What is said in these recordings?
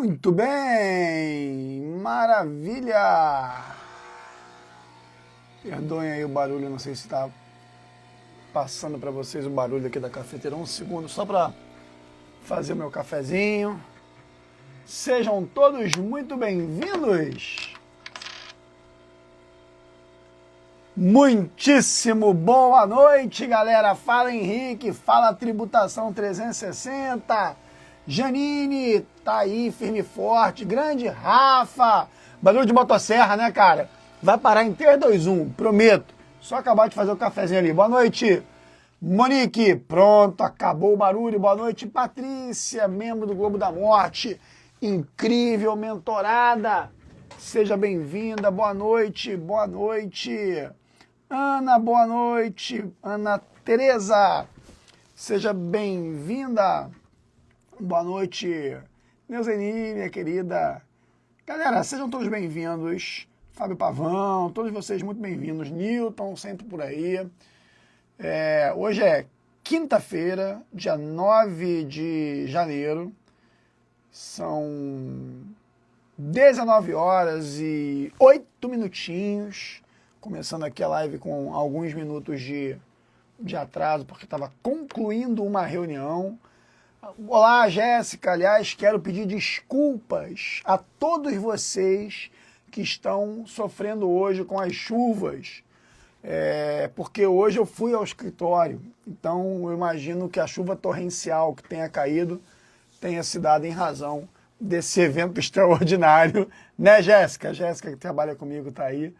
Muito bem, maravilha! Perdoem aí o barulho, não sei se está passando para vocês o barulho aqui da cafeteira. Um segundo só para fazer o meu cafezinho. Sejam todos muito bem-vindos! Muitíssimo boa noite, galera! Fala Henrique, fala Tributação 360, Janine, tá aí firme e forte, grande Rafa, barulho de motosserra, né, cara? Vai parar em 3, 2, 1, prometo. Só acabar de fazer o cafezinho ali. Boa noite, Monique, pronto, acabou o barulho. Boa noite, Patrícia, membro do Globo da Morte, incrível mentorada, seja bem-vinda, boa noite, boa noite. Ana, boa noite. Ana Tereza, seja bem-vinda. Boa noite. Neuzeni, minha querida. Galera, sejam todos bem-vindos. Fábio Pavão, todos vocês muito bem-vindos. Newton, sempre por aí. Hoje é quinta-feira, dia 9 de janeiro. São 19 horas e 8 minutinhos. Começando aqui a live com alguns minutos de atraso, porque estava concluindo uma reunião. Olá, Jéssica. Aliás, quero pedir desculpas a todos vocês que estão sofrendo hoje com as chuvas, porque hoje eu fui ao escritório. Então, eu imagino que a chuva torrencial que tenha caído tenha se dado em razão desse evento extraordinário. Né, Jéssica? Jéssica, que trabalha comigo, está aí.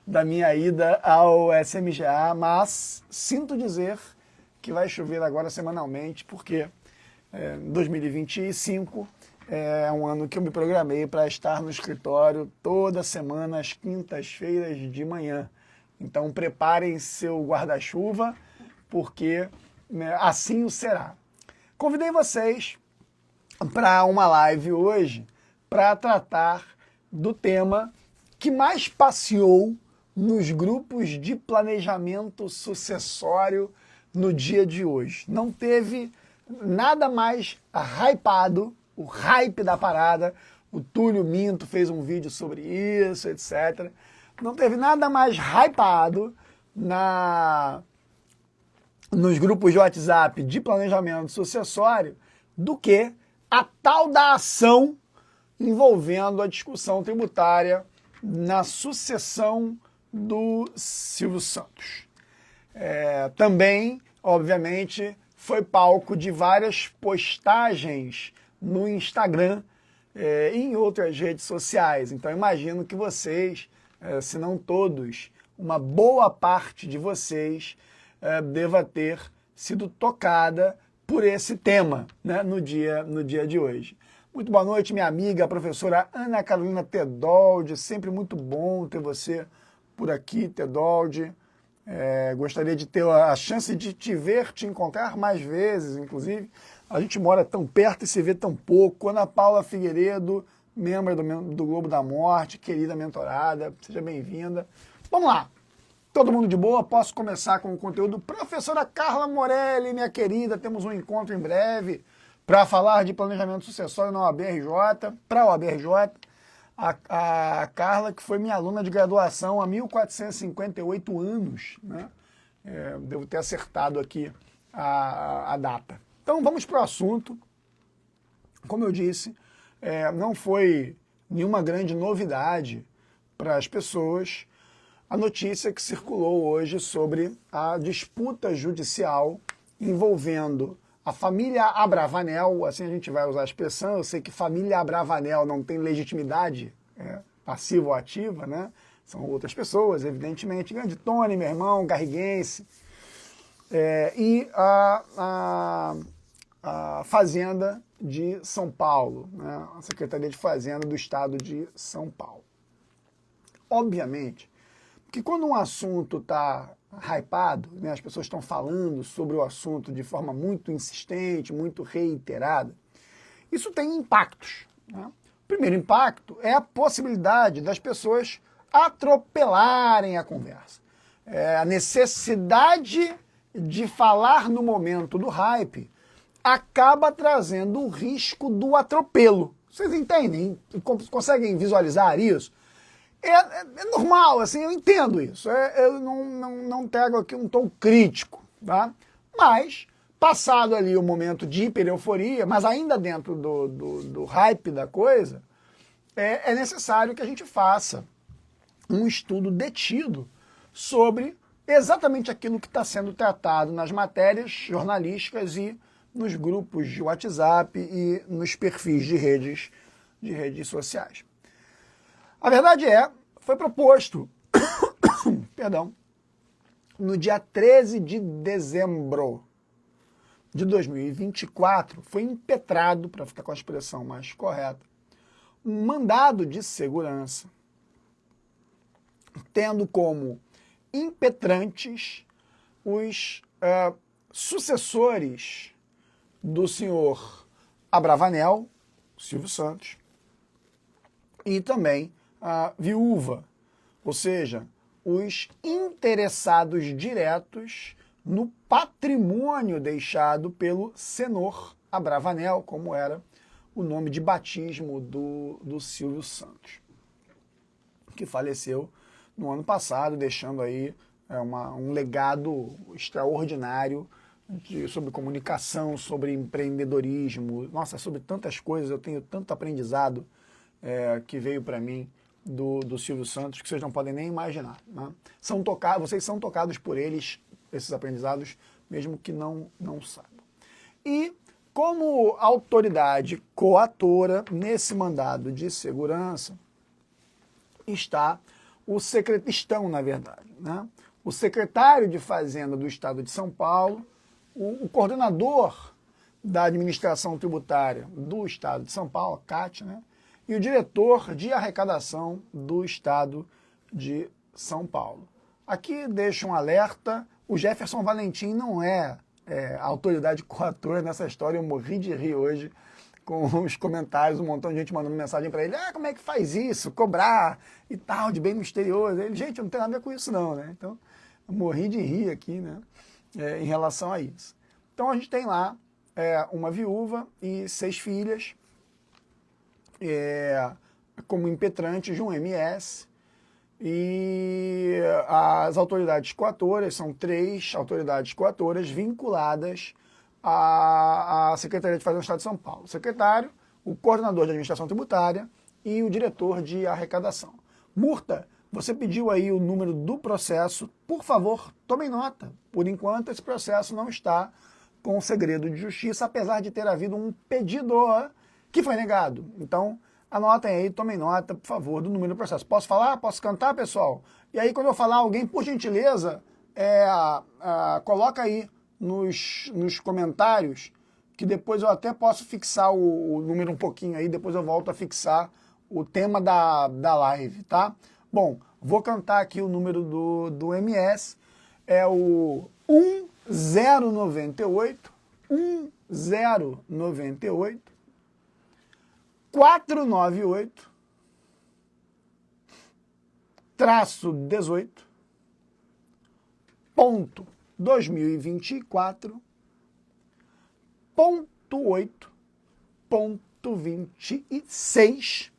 Da minha ida ao SMGA, mas sinto dizer que vai chover agora semanalmente, porque 2025 é um ano que eu me programei para estar no escritório toda semana, às quintas-feiras de manhã. Então preparem seu guarda-chuva, porque assim o será. Convidei vocês para uma live hoje para tratar do tema que mais passeou nos grupos de planejamento sucessório no dia de hoje. Não teve nada mais hypado, o hype da parada. O Túlio Minto fez um vídeo sobre isso, etc. Não teve nada mais hypado nos grupos de WhatsApp de planejamento sucessório do que a tal da ação envolvendo a discussão tributária na sucessão do Silvio Santos. Também, obviamente, foi palco de várias postagens no Instagram e em outras redes sociais. Então, imagino que vocês, se não todos, uma boa parte de vocês deva ter sido tocada por esse tema, né, no dia de hoje. Muito boa noite, minha amiga, a professora Ana Carolina Tedoldi. Sempre muito bom ter você por aqui, Tedoldi. Gostaria de ter a chance de te encontrar mais vezes, inclusive. A gente mora tão perto e se vê tão pouco. Ana Paula Figueiredo, membro do Globo da Morte, querida mentorada, seja bem-vinda. Vamos lá. Todo mundo de boa? Posso começar com o conteúdo? Professora Carla Morelli, minha querida, temos um encontro em breve para falar de planejamento sucessório na OAB-RJ, para a OAB-RJ. A Carla, que foi minha aluna de graduação há 1458 anos, né? Devo ter acertado aqui a data. Então vamos para o assunto. Como eu disse, não foi nenhuma grande novidade para as pessoas a notícia que circulou hoje sobre a disputa judicial envolvendo a família Abravanel. Assim a gente vai usar a expressão. Eu sei que família Abravanel não tem legitimidade passiva ou ativa, né? São outras pessoas, evidentemente. Grande Tony, meu irmão, garriguense. E a Fazenda de São Paulo, né? A Secretaria de Fazenda do Estado de São Paulo. Obviamente que quando um assunto está hypado, né, as pessoas estão falando sobre o assunto de forma muito insistente, muito reiterada, isso tem impactos, né? O primeiro impacto é a possibilidade das pessoas atropelarem a conversa. A necessidade de falar no momento do hype acaba trazendo o risco do atropelo, Vocês entendem? Conseguem visualizar isso? É normal, assim, eu entendo isso. Eu não pego aqui um tom crítico, tá? Mas, passado ali o momento de hipereuforia, mas ainda dentro do hype da coisa, é necessário que a gente faça um estudo detido sobre exatamente aquilo que está sendo tratado nas matérias jornalísticas e nos grupos de WhatsApp e nos perfis de redes sociais. A verdade foi proposto, perdão, no dia 13 de dezembro de 2024, foi impetrado, para ficar com a expressão mais correta, um mandado de segurança, tendo como impetrantes os sucessores do senhor Abravanel, Silvio Santos, e também a viúva, ou seja, os interessados diretos no patrimônio deixado pelo senhor Abravanel, como era o nome de batismo do Silvio Santos, que faleceu no ano passado, deixando aí um legado extraordinário sobre comunicação, sobre empreendedorismo, nossa, sobre tantas coisas. Eu tenho tanto aprendizado que veio para mim do Silvio Santos que vocês não podem nem imaginar, né? Vocês são tocados por eles, esses aprendizados, mesmo que não saibam. E como autoridade coatora nesse mandado de segurança estão, na verdade, né? O secretário de Fazenda do Estado de São Paulo, o coordenador da administração tributária do Estado de São Paulo, CAT, né? E o diretor de arrecadação do Estado de São Paulo. Aqui deixa um alerta, o Jefferson Valentim não é autoridade coatora nessa história. Eu morri de rir hoje com os comentários, um montão de gente mandando mensagem para ele, como é que faz isso, cobrar e tal, de bem misterioso. Ele, gente, não tem nada a ver com isso não, né? Então, eu morri de rir aqui, né, em relação a isso. Então, a gente tem lá uma viúva e 6 filhas, como impetrantes de um MS, e as autoridades coatoras, são 3 autoridades coatoras vinculadas à Secretaria de Fazenda do Estado de São Paulo. O secretário, o coordenador de administração tributária e o diretor de arrecadação. Murta, você pediu aí o número do processo, por favor, tomem nota. Por enquanto, esse processo não está com segredo de justiça, apesar de ter havido um pedido que foi negado. Então, anotem aí, tomem nota, por favor, do número do processo. Posso falar? Posso cantar, pessoal? E aí, quando eu falar, alguém, por gentileza, coloca aí nos comentários, que depois eu até posso fixar o número um pouquinho aí, depois eu volto a fixar o tema da live, tá? Bom, vou cantar aqui o número do MS, é o 1098 498 -18 ponto 2024 ponto 8 ponto 26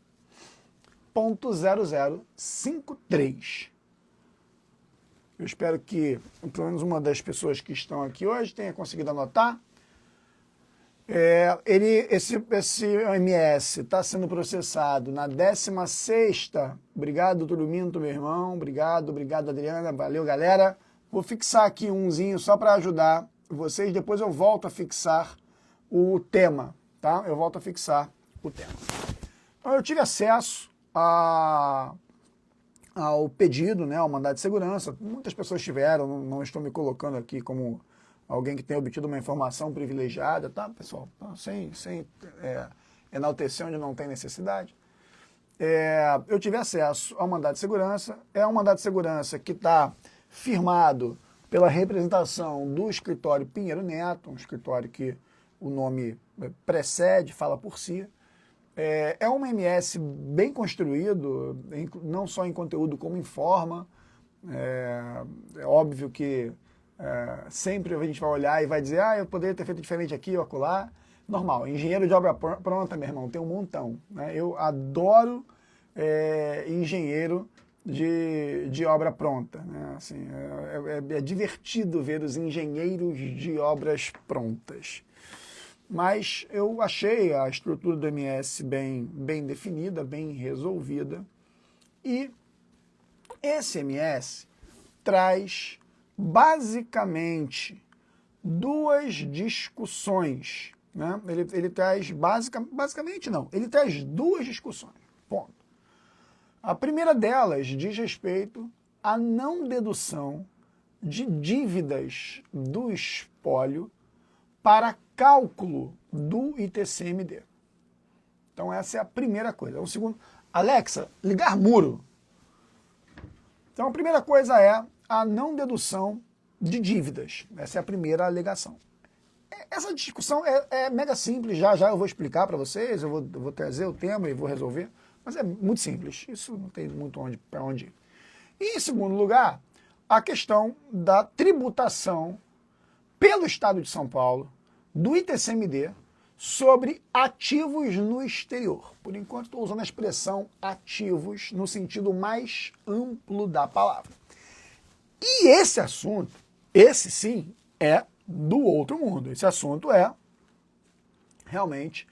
ponto 0053. Eu espero que pelo menos uma das pessoas que estão aqui hoje tenha conseguido anotar. Esse OMS está sendo processado na 16ª. Obrigado, Turuminto, meu irmão. Obrigado, Adriana. Valeu, galera. Vou fixar aqui umzinho só para ajudar vocês. Depois eu volto a fixar o tema, tá? Eu volto a fixar o tema. Então, eu tive acesso ao pedido, né, ao mandado de segurança. Muitas pessoas tiveram, não estou me colocando aqui como alguém que tenha obtido uma informação privilegiada, tá, pessoal? Sem enaltecer onde não tem necessidade. Eu tive acesso ao mandado de segurança. É um mandado de segurança que está firmado pela representação do escritório Pinheiro Neto, um escritório que o nome precede, fala por si. É um MS bem construído, não só em conteúdo como em forma. É óbvio que Sempre a gente vai olhar e vai dizer, eu poderia ter feito diferente aqui ou acolá. Normal, engenheiro de obra pronta, meu irmão, tem um montão. Né? Eu adoro engenheiro de obra pronta. Né? Assim, é divertido ver os engenheiros de obras prontas. Mas eu achei a estrutura do MS bem definida, bem resolvida. E esse MS traz basicamente duas discussões. Né? Ele traz basicamente não, ele traz duas discussões. Ponto. A primeira delas diz respeito à não dedução de dívidas do espólio para cálculo do ITCMD. Então essa é a primeira coisa. O segundo, Alexa, ligar muro. Então a primeira coisa é a não dedução de dívidas. Essa é a primeira alegação. Essa discussão é mega simples, já eu vou explicar para vocês, eu vou trazer o tema e vou resolver, mas é muito simples, isso não tem muito para onde ir. E em segundo lugar, a questão da tributação pelo Estado de São Paulo, do ITCMD, sobre ativos no exterior. Por enquanto estou usando a expressão ativos no sentido mais amplo da palavra. E esse assunto, esse sim, é do outro mundo. Esse assunto é realmente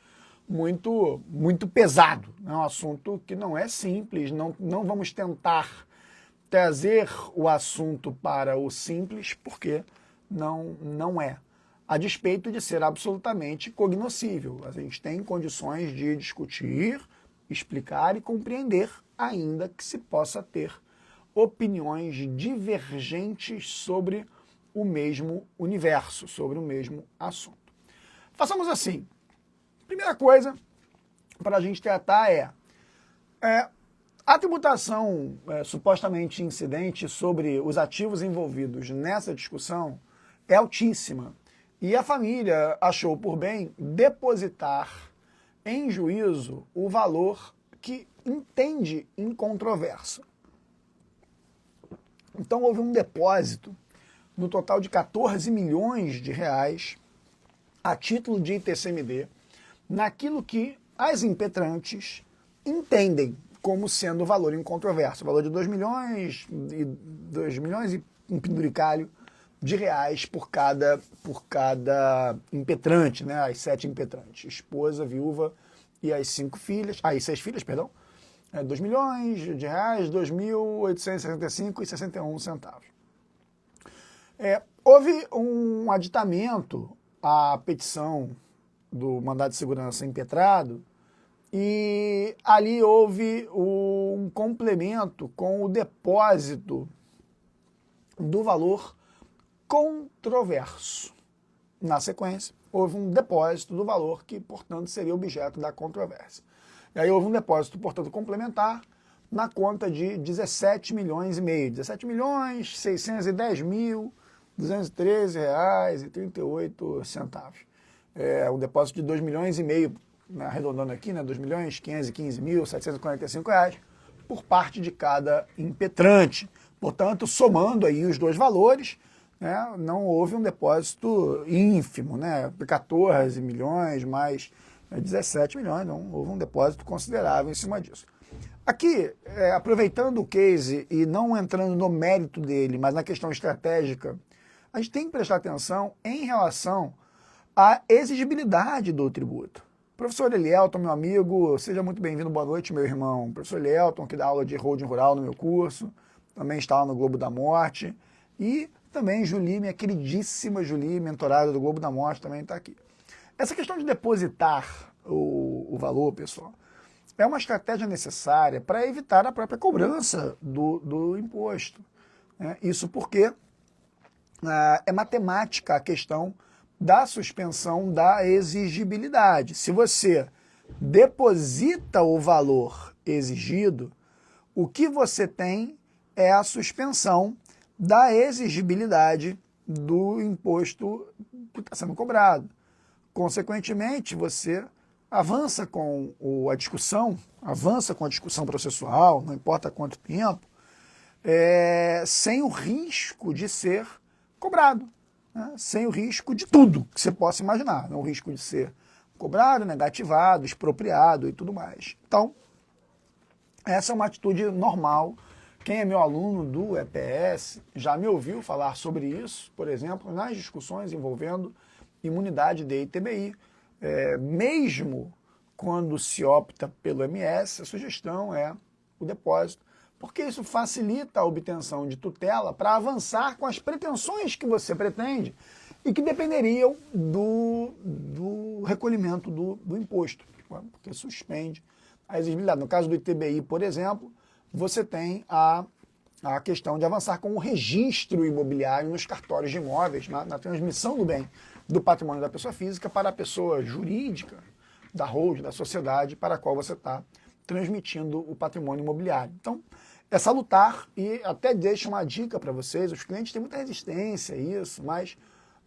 muito pesado. É um assunto que não é simples, não vamos tentar trazer o assunto para o simples, porque não é. A despeito de ser absolutamente cognoscível. A gente tem condições de discutir, explicar e compreender, ainda que se possa ter opiniões divergentes sobre o mesmo universo, sobre o mesmo assunto. Façamos assim. Primeira coisa para a gente tratar a tributação supostamente incidente sobre os ativos envolvidos nessa discussão é altíssima. E a família achou por bem depositar em juízo o valor que entende incontroverso. Então houve um depósito no total de 14 milhões de reais a título de ITCMD naquilo que as impetrantes entendem como sendo o valor incontroverso, o valor de 2 milhões e um penduricalho de reais por cada impetrante, né? As 7 impetrantes, esposa, viúva e as 5 filhas, e 6 filhas, perdão, 2 milhões de reais, 2.865,61 centavos. Houve um aditamento à petição do mandado de segurança impetrado e ali houve um complemento com o depósito do valor controverso. Na sequência, houve um depósito do valor que, portanto, seria objeto da controvérsia. E aí houve um depósito, portanto, complementar na conta de 17 milhões e meio, 17.610.213,38. Um depósito de 2 milhões e meio, arredondando aqui, né, 2.515.745 reais por parte de cada impetrante. Portanto, somando aí os dois valores, né, não houve um depósito ínfimo, né, 14 milhões mais 17 milhões, não houve um depósito considerável em cima disso. Aqui, aproveitando o case e não entrando no mérito dele, mas na questão estratégica, a gente tem que prestar atenção em relação à exigibilidade do tributo. Professor Elielton, meu amigo, seja muito bem-vindo, boa noite, meu irmão. Professor Elielton, que dá aula de holding rural no meu curso, também está lá no Globo da Morte, e também Julie, minha queridíssima Julie, mentorada do Globo da Morte, também está aqui. Essa questão de depositar o valor, pessoal, é uma estratégia necessária para evitar a própria cobrança do imposto. Né? Isso porque é matemática a questão da suspensão da exigibilidade. Se você deposita o valor exigido, o que você tem é a suspensão da exigibilidade do imposto que está sendo cobrado. Consequentemente, você avança com a discussão processual, não importa quanto tempo, sem o risco de ser cobrado, né? Sem o risco de tudo que você possa imaginar. Não o risco de ser cobrado, negativado, expropriado e tudo mais. Então, essa é uma atitude normal. Quem é meu aluno do EPS já me ouviu falar sobre isso, por exemplo, nas discussões envolvendo imunidade de ITBI. Mesmo quando se opta pelo MS, a sugestão é o depósito, porque isso facilita a obtenção de tutela para avançar com as pretensões que você pretende e que dependeriam do recolhimento do imposto, porque suspende a exigibilidade. No caso do ITBI, por exemplo, você tem a questão de avançar com o registro imobiliário nos cartórios de imóveis, na transmissão do bem do patrimônio da pessoa física para a pessoa jurídica, da holding, da sociedade para a qual você está transmitindo o patrimônio imobiliário. Então, é salutar e até deixo uma dica para vocês, os clientes têm muita resistência a isso, mas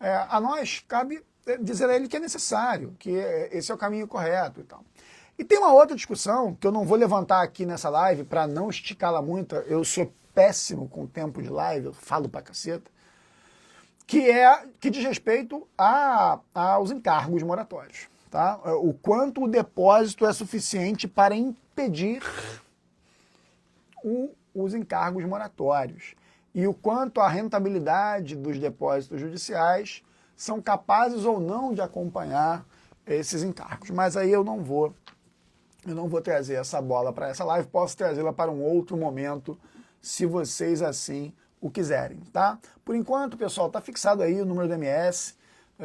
a nós cabe dizer a ele que é necessário, que esse é o caminho correto e tal. E tem uma outra discussão que eu não vou levantar aqui nessa live para não esticá-la muito, eu sou péssimo com o tempo de live, eu falo pra caceta, que diz respeito aos encargos moratórios. Tá? O quanto o depósito é suficiente para impedir os encargos moratórios e o quanto a rentabilidade dos depósitos judiciais são capazes ou não de acompanhar esses encargos. Mas aí eu não vou trazer essa bola para essa live, posso trazê-la para um outro momento, se vocês assim o quiserem, tá? Por enquanto, pessoal, está fixado aí o número do MS,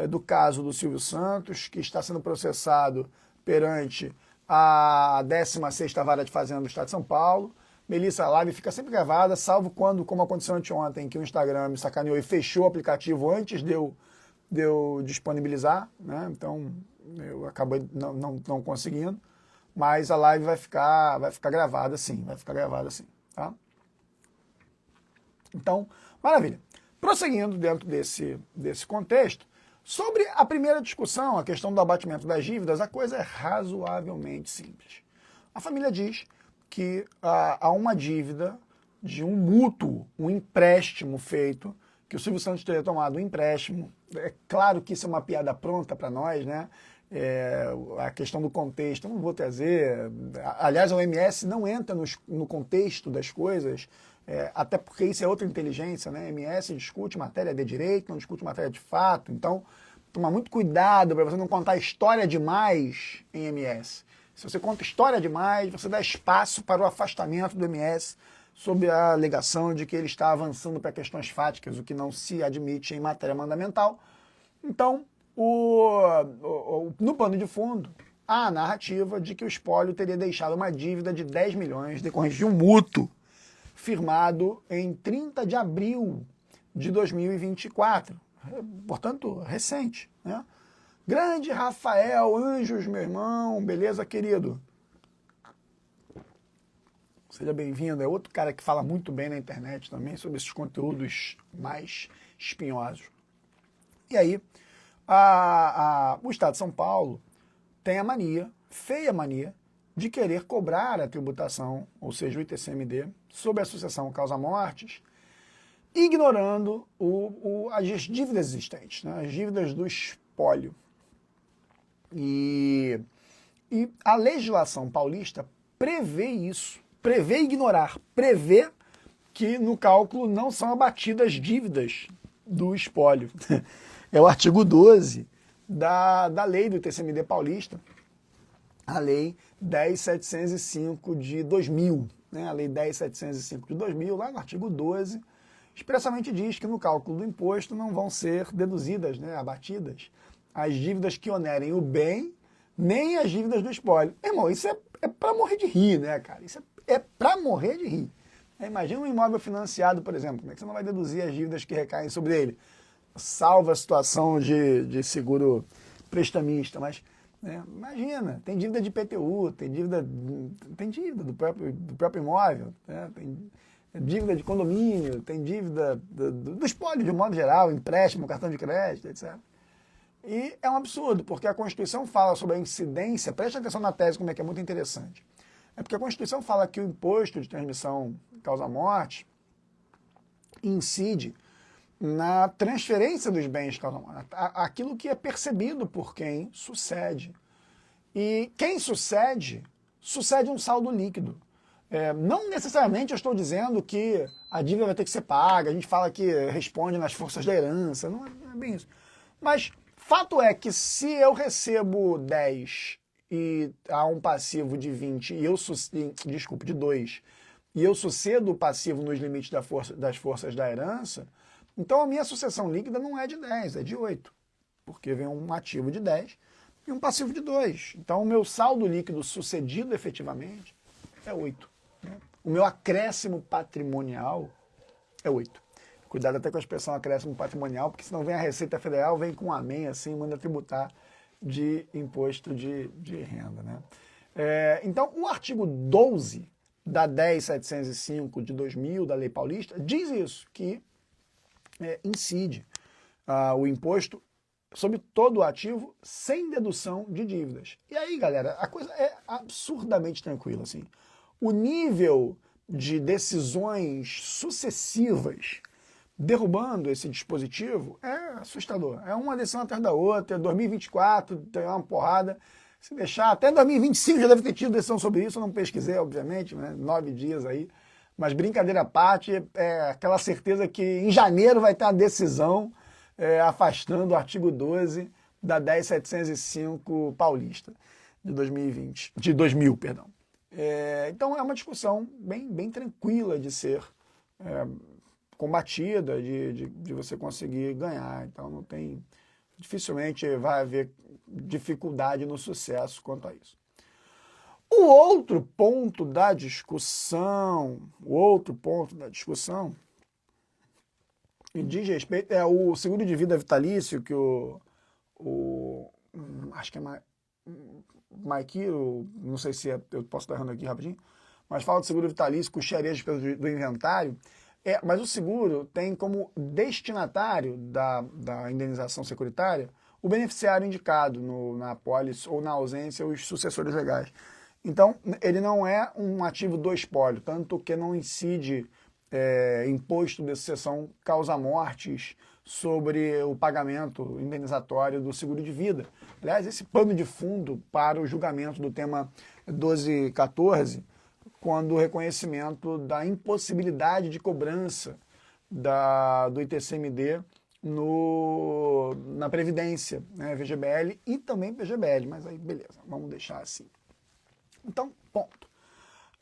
do caso do Silvio Santos, que está sendo processado perante a 16ª Vara de Fazenda do Estado de São Paulo. Melissa, a live fica sempre gravada, salvo quando, como aconteceu anteontem, que o Instagram me sacaneou e fechou o aplicativo antes de eu disponibilizar, né? Então, eu acabei não conseguindo. Mas a live vai ficar gravada sim, tá? Então, maravilha. Prosseguindo dentro desse contexto, sobre a primeira discussão, a questão do abatimento das dívidas, a coisa é razoavelmente simples. A família diz que há uma dívida de um mútuo, um empréstimo feito, que o Silvio Santos teria tomado um empréstimo. É claro que isso é uma piada pronta para nós, né? A questão do contexto, eu não vou trazer. Aliás, a OMS não entra no contexto das coisas, até porque isso é outra inteligência, né? A OMS discute matéria de direito, não discute matéria de fato, então toma muito cuidado para você não contar história demais em MS. Se você conta história demais, você dá espaço para o afastamento do MS sob a alegação de que ele está avançando para questões fáticas, o que não se admite em matéria mandamental. Então, no pano de fundo, há a narrativa de que o espólio teria deixado uma dívida de 10 milhões decorrente de um mútuo firmado em 30 de abril de 2024, portanto, recente, né? Grande Rafael Anjos, meu irmão, beleza, querido? Seja bem-vindo, é outro cara que fala muito bem na internet também sobre esses conteúdos mais espinhosos. E aí, o Estado de São Paulo tem a mania, feia mania, de querer cobrar a tributação, ou seja, o ITCMD, sobre a sucessão causa-mortes, ignorando as dívidas existentes, né? As dívidas do espólio. E a legislação paulista prevê isso, prevê ignorar, prevê que no cálculo não são abatidas dívidas do espólio. É o artigo 12 da lei do ITCMD paulista, a lei 10.705 de 2000, né? A lei 10.705 de 2000, lá no artigo 12, expressamente diz que no cálculo do imposto não vão ser deduzidas, né, abatidas, as dívidas que onerem o bem, nem as dívidas do espólio. Irmão, isso é para morrer de rir, né, cara? Isso é para morrer de rir. Imagina um imóvel financiado, por exemplo, como é que você não vai deduzir as dívidas que recaem sobre ele? Salva a situação de seguro prestamista, mas imagina, tem dívida de IPTU, tem dívida do próprio imóvel, né? Tem dívida de condomínio, tem dívida do espólio de um modo geral, empréstimo, cartão de crédito, etc. E é um absurdo, porque a Constituição fala sobre a incidência, preste atenção na tese como é que é muito interessante. É porque a Constituição fala que o imposto de transmissão causa-morte incide na transferência dos bens causa-morte, aquilo que é percebido por quem sucede. E quem sucede um saldo líquido. Não necessariamente eu estou dizendo que a dívida vai ter que ser paga, a gente fala que responde nas forças da herança, não é bem isso. Mas fato é que se eu recebo 10 e há um passivo de 20, de 2, e eu sucedo o passivo nos limites das forças da herança, então a minha sucessão líquida não é de 10, é de 8, porque vem um ativo de 10 e um passivo de 2. Então o meu saldo líquido sucedido efetivamente é 8. Né? O meu acréscimo patrimonial é 8. Cuidado até com a expressão acréscimo patrimonial, porque senão vem a Receita Federal, vem com um amém assim, manda tributar de imposto de renda. Né? Então o artigo 12 da 10.705 de 2000, da Lei Paulista, diz isso, que incide o imposto sobre todo o ativo sem dedução de dívidas. E aí, galera, a coisa é absurdamente tranquila. Assim. O nível de decisões sucessivas derrubando esse dispositivo é assustador. É uma decisão atrás da outra, 2024 tem uma porrada. Se deixar, até 2025 já deve ter tido decisão sobre isso, eu não pesquisei, obviamente, né? 9 dias aí. Mas brincadeira à parte, é aquela certeza que em janeiro vai ter a decisão afastando o artigo 12 da 10.705 paulista de 2020, de 2000, perdão. Então é uma discussão bem tranquila de ser combatida, de você conseguir ganhar. Então não tem, dificilmente vai haver dificuldade no sucesso quanto a isso. O outro ponto da discussão diz respeito o seguro de vida vitalício que acho que é Maikiro, não sei se eu posso estar errando aqui rapidinho, mas fala do seguro vitalício, custearia as despesas do inventário. Mas o seguro tem como destinatário da indenização securitária o beneficiário indicado na apólice ou na ausência os sucessores legais. Então, ele não é um ativo do espólio, tanto que não incide imposto de sucessão causa-mortes sobre o pagamento indenizatório do seguro de vida. Aliás, esse pano de fundo para o julgamento do tema 1214, quando o reconhecimento da impossibilidade de cobrança do ITCMD na Previdência, né, VGBL e também PGBL, mas aí beleza, vamos deixar assim. Então, ponto.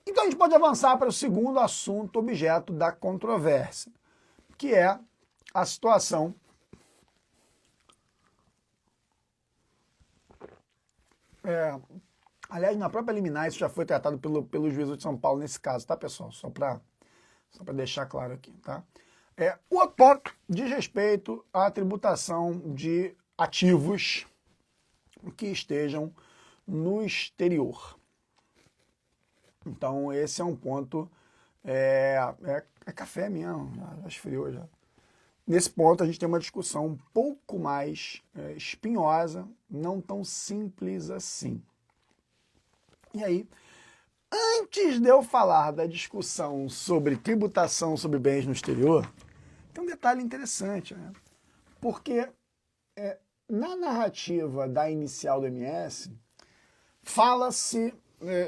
Então a gente pode avançar para o segundo assunto objeto da controvérsia, que é a situação aliás, na própria liminar isso já foi tratado pelo juízo de São Paulo nesse caso, tá, pessoal? Só para deixar claro aqui, tá? O outro ponto diz respeito à tributação de ativos que estejam no exterior. Então, esse é um ponto, café mesmo, já esfriou já. Nesse ponto, a gente tem uma discussão um pouco mais espinhosa, não tão simples assim. E aí, antes de eu falar da discussão sobre tributação sobre bens no exterior, tem um detalhe interessante, né? Porque na narrativa da inicial do MS, fala-se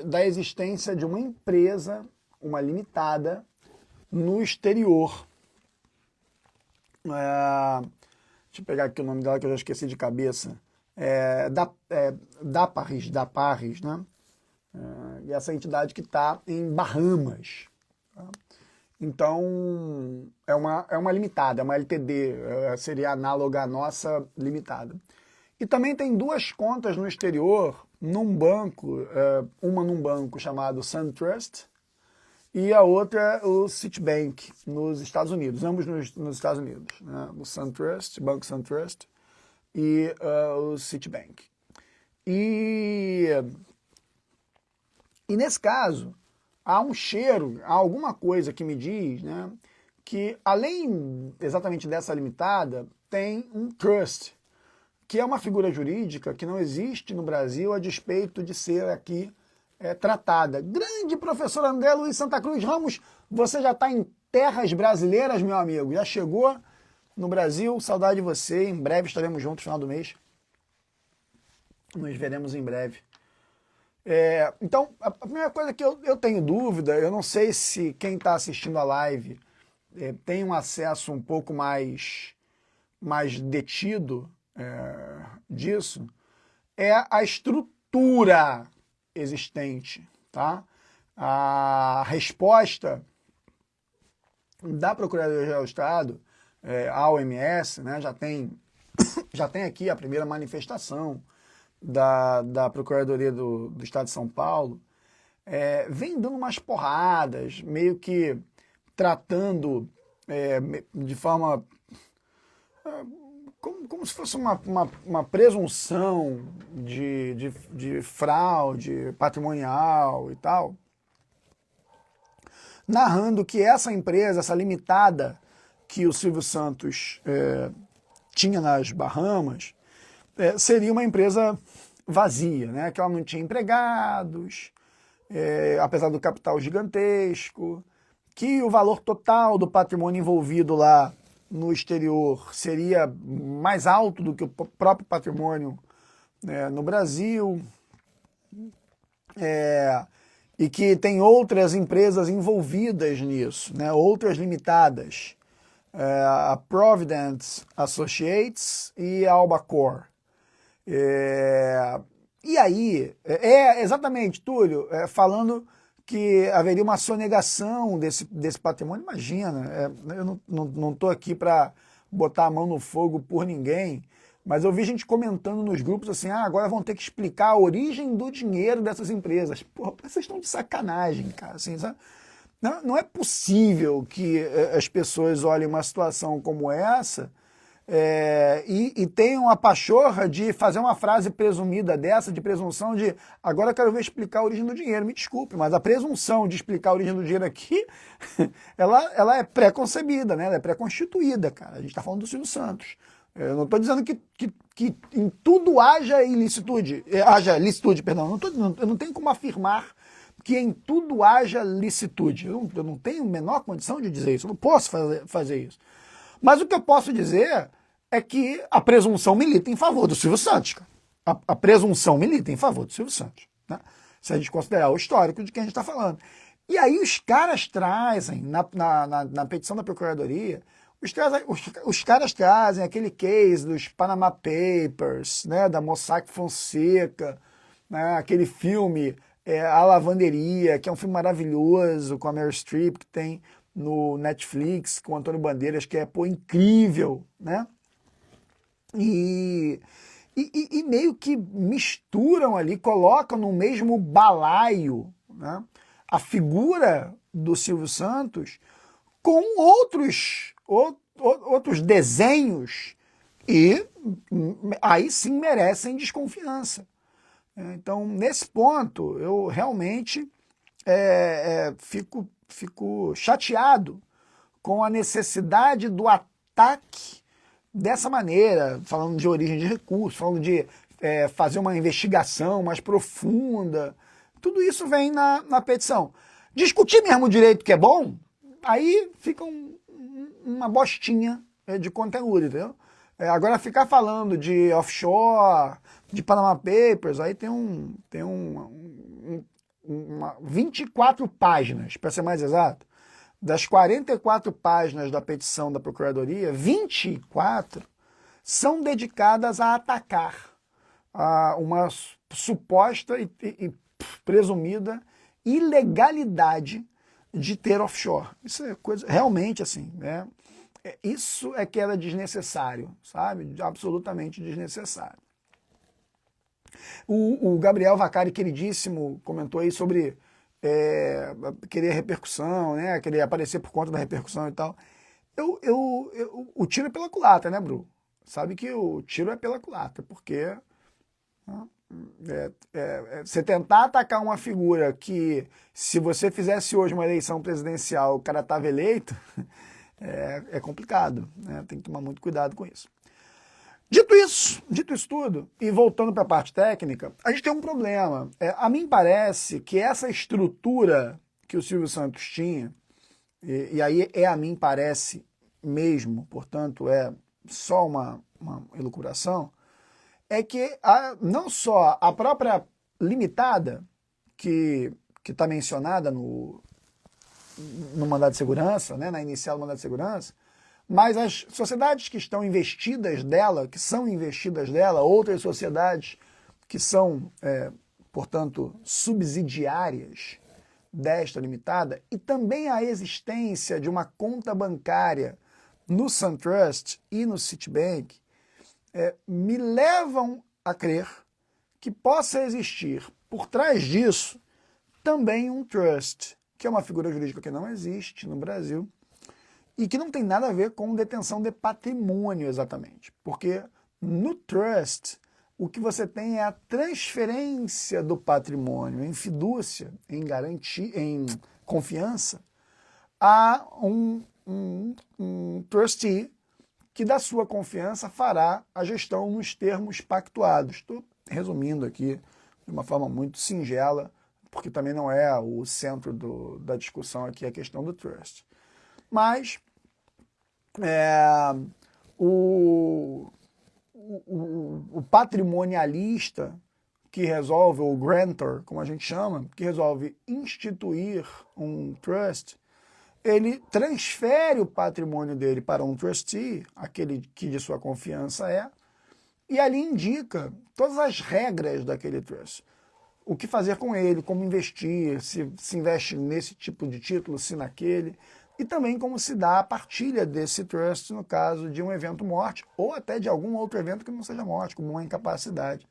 da existência de uma empresa, uma limitada, no exterior. Deixa eu pegar aqui o nome dela que eu já esqueci de cabeça. Daparris, né? E essa entidade que está em Bahamas. Tá? Então, é uma limitada, é uma LTD, seria análoga à nossa limitada. E também tem duas contas no exterior, num banco, uma num banco chamado SunTrust e a outra o Citibank, nos Estados Unidos, ambos nos Estados Unidos. Né? O SunTrust, Banco SunTrust e o Citibank. E nesse caso, há um cheiro, há alguma coisa que me diz, né, que além exatamente dessa limitada, tem um trust, que é uma figura jurídica que não existe no Brasil a despeito de ser aqui tratada. Grande professor André Luiz Santa Cruz Ramos, você já está em terras brasileiras, meu amigo, já chegou no Brasil. Saudade de você. Em breve estaremos juntos no final do mês. Nos veremos em breve. Então, a primeira coisa que eu tenho dúvida, eu não sei se quem está assistindo a live tem um acesso um pouco mais detido disso, é a estrutura existente, tá? A resposta da Procuradoria-Geral do Estado, a OMS, né, já tem aqui a primeira manifestação da Procuradoria do Estado de São Paulo, vem dando umas porradas, meio que tratando de forma como se fosse uma presunção de fraude patrimonial e tal, narrando que essa empresa, essa limitada que o Silvio Santos tinha nas Bahamas, seria uma empresa vazia, né? Que ela não tinha empregados, apesar do capital gigantesco, que o valor total do patrimônio envolvido lá no exterior seria mais alto do que o próprio patrimônio no Brasil, e que tem outras empresas envolvidas nisso, né? Outras limitadas, a Providence Associates e a Albacor. E aí, exatamente, Túlio, falando que haveria uma sonegação desse patrimônio. Imagina, eu não estou aqui para botar a mão no fogo por ninguém, mas eu vi gente comentando nos grupos assim, agora vão ter que explicar a origem do dinheiro dessas empresas. Porra, vocês estão de sacanagem, cara. Assim, sabe? Não é possível que as pessoas olhem uma situação como essa e tenham a pachorra de fazer uma frase presumida dessa, de presunção de agora eu quero ver explicar a origem do dinheiro. Me desculpe, mas a presunção de explicar a origem do dinheiro aqui, ela é pré-concebida, né? Ela é pré-constituída, cara. A gente está falando do Silvio Santos. Eu não estou dizendo que em tudo haja ilicitude, perdão. Eu não tenho como afirmar que em tudo haja licitude. Eu não tenho a menor condição de dizer isso. Eu não posso fazer isso. Mas o que eu posso dizer é que a presunção milita em favor do Silvio Santos. Cara. A presunção milita em favor do Silvio Santos. Né? Se a gente considerar o histórico de quem a gente está falando. E aí os caras trazem, na petição da Procuradoria, os caras trazem aquele case dos Panama Papers, né, da Mossack Fonseca, né, aquele filme A Lavanderia, que é um filme maravilhoso com a Meryl Streep, que tem no Netflix, com o Antônio Bandeiras, que é incrível, né? E meio que misturam ali, colocam no mesmo balaio, né, a figura do Silvio Santos com outros desenhos e aí sim merecem desconfiança. Então, nesse ponto, eu realmente fico chateado com a necessidade do ataque dessa maneira, falando de origem de recursos, falando de fazer uma investigação mais profunda. Tudo isso vem na petição. Discutir mesmo o direito que é bom, aí fica uma bostinha de conteúdo, entendeu? Agora ficar falando de offshore, de Panama Papers, aí tem 24 páginas, para ser mais exato. Das 44 páginas da petição da Procuradoria, 24 são dedicadas a atacar uma suposta e presumida ilegalidade de ter offshore. Isso é coisa realmente assim, né? Isso é que era desnecessário, sabe? Absolutamente desnecessário. O Gabriel Vaccari, queridíssimo, comentou aí sobre querer repercussão, né? Querer aparecer por conta da repercussão e tal. O tiro é pela culatra, né, Bru? Sabe que o tiro é pela culatra, porque você tentar atacar uma figura que, se você fizesse hoje uma eleição presidencial, o cara estava eleito, é complicado, né? Tem que tomar muito cuidado com isso. Dito isso tudo, e voltando para a parte técnica, a gente tem um problema. A mim parece que essa estrutura que o Silvio Santos tinha, e aí a mim parece mesmo, portanto, é só uma elucubração, é que não só a própria limitada, que está mencionada no mandado de segurança, né, na inicial do mandado de segurança, mas as sociedades que estão investidas dela, que são investidas dela, outras sociedades que são, portanto, subsidiárias desta limitada, e também a existência de uma conta bancária no SunTrust e no Citibank, me levam a crer que possa existir por trás disso também um trust, que é uma figura jurídica que não existe no Brasil e que não tem nada a ver com detenção de patrimônio exatamente, porque no trust o que você tem é a transferência do patrimônio em fidúcia, em garantia, em confiança, a um trustee que da sua confiança fará a gestão nos termos pactuados. Estou resumindo aqui de uma forma muito singela, porque também não é o centro da discussão aqui a questão do trust. Mas o patrimonialista que resolve, o grantor, como a gente chama, que resolve instituir um trust, ele transfere o patrimônio dele para um trustee, aquele que de sua confiança e ali indica todas as regras daquele trust. O que fazer com ele, como investir, se investe nesse tipo de título, se naquele, e também como se dá a partilha desse trust no caso de um evento morte, ou até de algum outro evento que não seja morte, como uma incapacidade,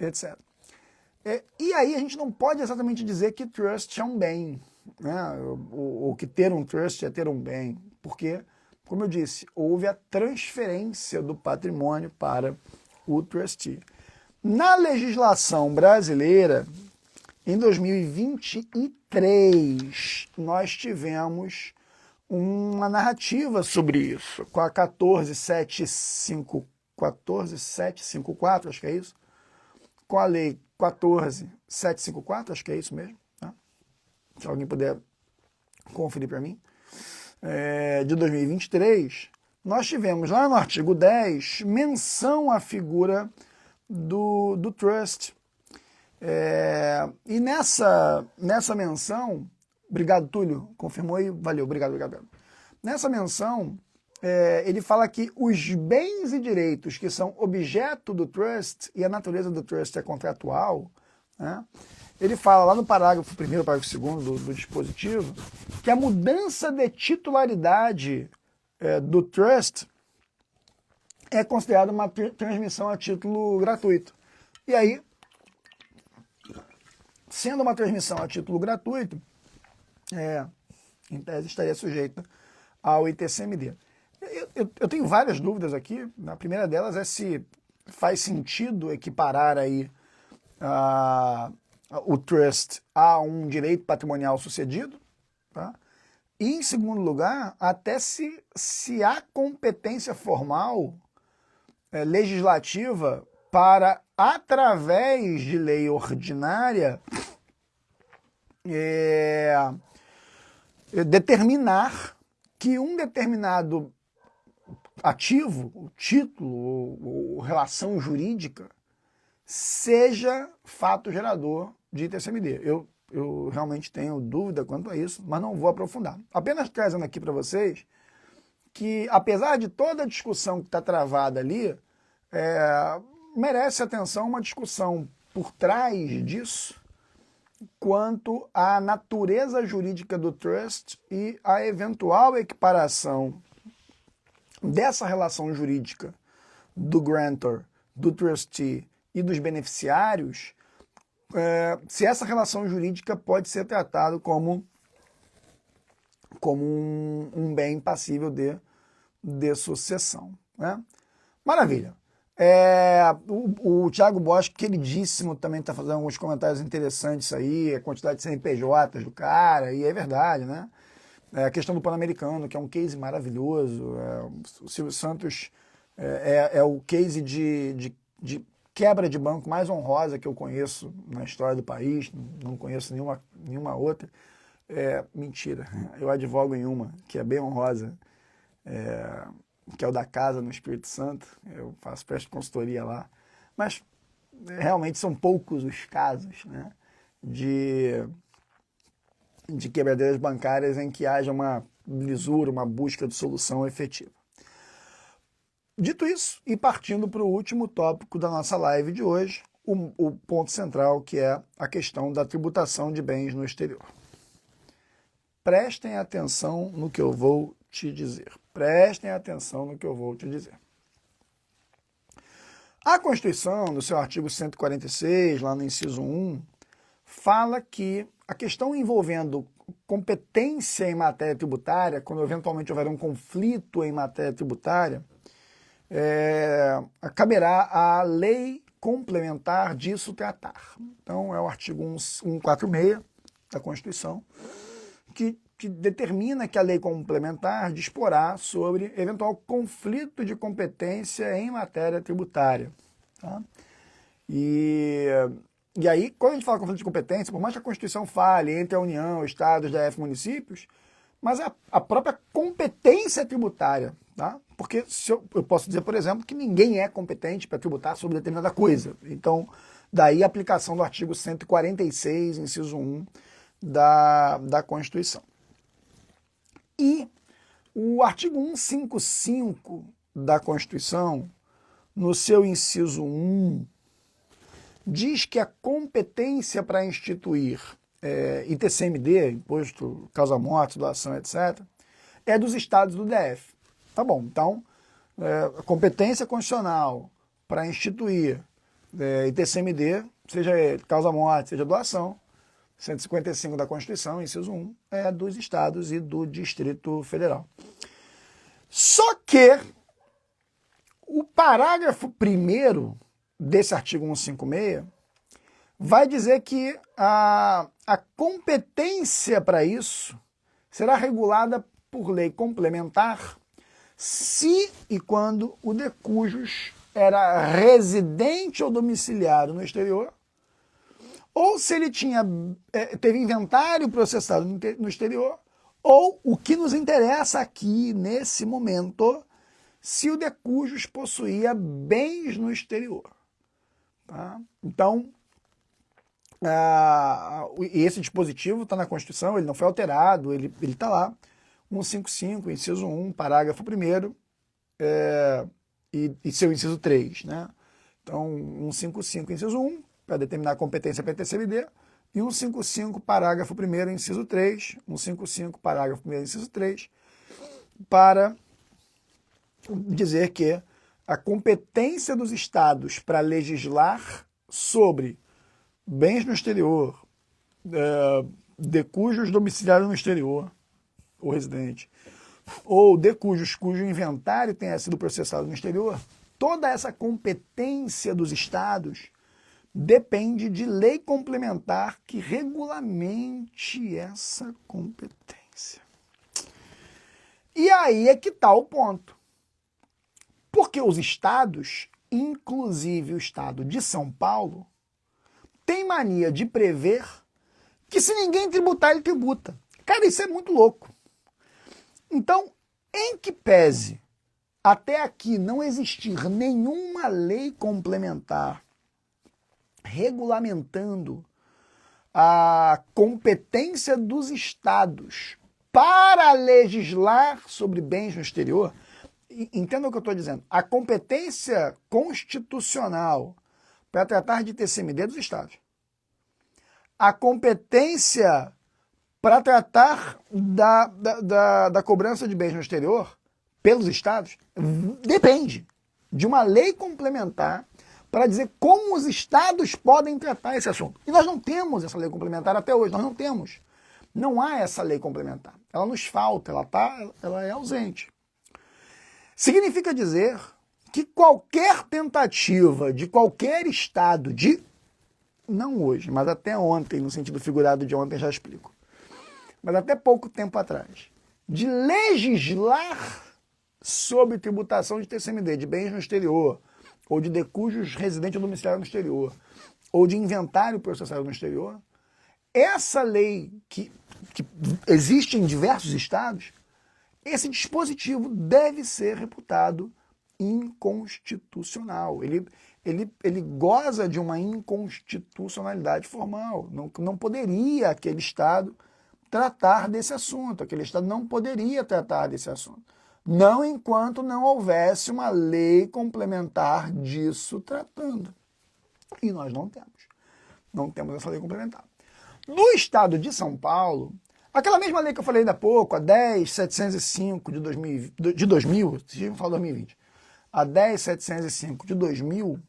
etc. E aí a gente não pode exatamente dizer que trust é um bem, né? Ou que ter um trust é ter um bem, porque, como eu disse, houve a transferência do patrimônio para o trustee. Na legislação brasileira, em 2023, nós tivemos uma narrativa sobre isso, com a 14754, acho que é isso, com a lei 14754, acho que é isso mesmo, né? Se alguém puder conferir para mim, de 2023, nós tivemos lá no artigo 10 menção à figura do trust. E nessa menção, obrigado Túlio, confirmou aí, valeu, obrigado. Nessa menção, ele fala que os bens e direitos que são objeto do trust, e a natureza do trust é contratual, né? Ele fala lá no parágrafo 1º, parágrafo 2º do dispositivo, que a mudança de titularidade do trust é considerada uma transmissão a título gratuito. E aí, sendo uma transmissão a título gratuito, em tese estaria sujeita ao ITCMD. Eu tenho várias dúvidas aqui. A primeira delas é se faz sentido equiparar aí o trust a um direito patrimonial sucedido, tá? E, em segundo lugar, até se há competência formal legislativa para, através de lei ordinária, determinar que um determinado ativo, o título ou relação jurídica seja fato gerador de ITCMD. Eu realmente tenho dúvida quanto a isso, mas não vou aprofundar. Apenas trazendo aqui para vocês que, apesar de toda a discussão que está travada ali, merece atenção uma discussão por trás disso quanto à natureza jurídica do trust e a eventual equiparação dessa relação jurídica do grantor, do trustee e dos beneficiários, se essa relação jurídica pode ser tratada como um bem passível de sucessão, né? Maravilha. O Thiago Bosch, queridíssimo, também está fazendo alguns comentários interessantes aí, a quantidade de CNPJs do cara, e é verdade, né? A questão do Pan-Americano, que é um case maravilhoso. O Silvio Santos é o case de quebra de banco mais honrosa que eu conheço na história do país, não conheço nenhuma outra. Mentira, eu advogo em uma, que é bem honrosa. que é o da casa no Espírito Santo, eu presto consultoria lá, mas realmente são poucos os casos, né, de quebradeiras bancárias em que haja uma lisura, uma busca de solução efetiva. Dito isso, e partindo para o último tópico da nossa live de hoje, o ponto central, que é a questão da tributação de bens no exterior. Prestem atenção no que eu vou te dizer. Prestem atenção no que eu vou te dizer. A Constituição, no seu artigo 146, lá no inciso 1, fala que a questão envolvendo competência em matéria tributária, quando eventualmente houver um conflito em matéria tributária, caberá à lei complementar disso tratar. Então, é o artigo 146 da Constituição, que determina que a lei complementar disporá sobre eventual conflito de competência em matéria tributária. Tá? E aí, quando a gente fala conflito de competência, por mais que a Constituição fale entre a União, Estados, DF, municípios, mas a própria competência tributária, tá? Porque eu posso dizer, por exemplo, que ninguém é competente para tributar sobre determinada coisa. Então, daí a aplicação do artigo 146, inciso 1 da Constituição. E o artigo 155 da Constituição, no seu inciso 1, diz que a competência para instituir ITCMD, Imposto Causa-Morte, Doação, etc., é dos estados do DF. Tá bom, então, a competência constitucional para instituir ITCMD, seja causa-morte, seja doação, 155 da Constituição, inciso 1, é dos estados e do Distrito Federal. Só que o parágrafo 1º desse artigo 156 vai dizer que a competência para isso será regulada por lei complementar se e quando o de cujos era residente ou domiciliado no exterior, ou se ele teve inventário processado no exterior, ou, o que nos interessa aqui, nesse momento, se o de cujos possuía bens no exterior. Tá? Então, esse dispositivo está na Constituição, ele não foi alterado, ele está lá, 155, inciso 1, parágrafo 1º, e seu inciso 3. Né? Então, 155, inciso 1, para determinar a competência para ITCMD, e 155, parágrafo 1º, inciso 3, 155, parágrafo 1º, inciso 3, para dizer que a competência dos estados para legislar sobre bens no exterior, de cujos domiciliados no exterior, ou residente, ou de cujo inventário tenha sido processado no exterior, toda essa competência dos estados depende de lei complementar que regulamente essa competência. E aí é que está o ponto. Porque os estados, inclusive o estado de São Paulo, tem mania de prever que se ninguém tributar, ele tributa. Cara, isso é muito louco. Então, em que pese até aqui não existir nenhuma lei complementar regulamentando a competência dos estados para legislar sobre bens no exterior, entenda o que eu estou dizendo, a competência constitucional para tratar de TCMD é dos estados. A competência para tratar da cobrança de bens no exterior pelos estados depende de uma lei complementar para dizer como os estados podem tratar esse assunto. E nós não temos essa lei complementar até hoje, nós não temos. Não há essa lei complementar. Ela nos falta, ela é ausente. Significa dizer que qualquer tentativa de qualquer estado não hoje, mas até ontem, no sentido figurado de ontem já explico, mas até pouco tempo atrás, de legislar sobre tributação de TCMD, de bens no exterior, ou de cujos residentes ou domiciliados no exterior, ou de inventário processado no exterior, essa lei que existe em diversos estados, esse dispositivo deve ser reputado inconstitucional. Ele goza de uma inconstitucionalidade formal. Não poderia aquele Estado tratar desse assunto. Aquele Estado não poderia tratar desse assunto. Não enquanto não houvesse uma lei complementar disso tratando. E nós não temos. Não temos essa lei complementar. No Estado de São Paulo, aquela mesma lei que eu falei ainda há pouco, a 10.705 de 2000, vocês iam falar 2020, a 10.705 de 2000,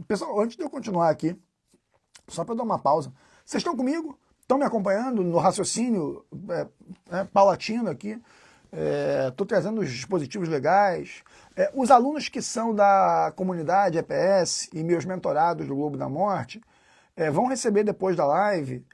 pessoal, antes de eu continuar aqui, só para dar uma pausa, vocês estão comigo? Estão me acompanhando no raciocínio paulatino aqui? Estou trazendo os dispositivos legais. Os alunos que são da comunidade EPS e meus mentorados do Globo da Morte vão receber depois da live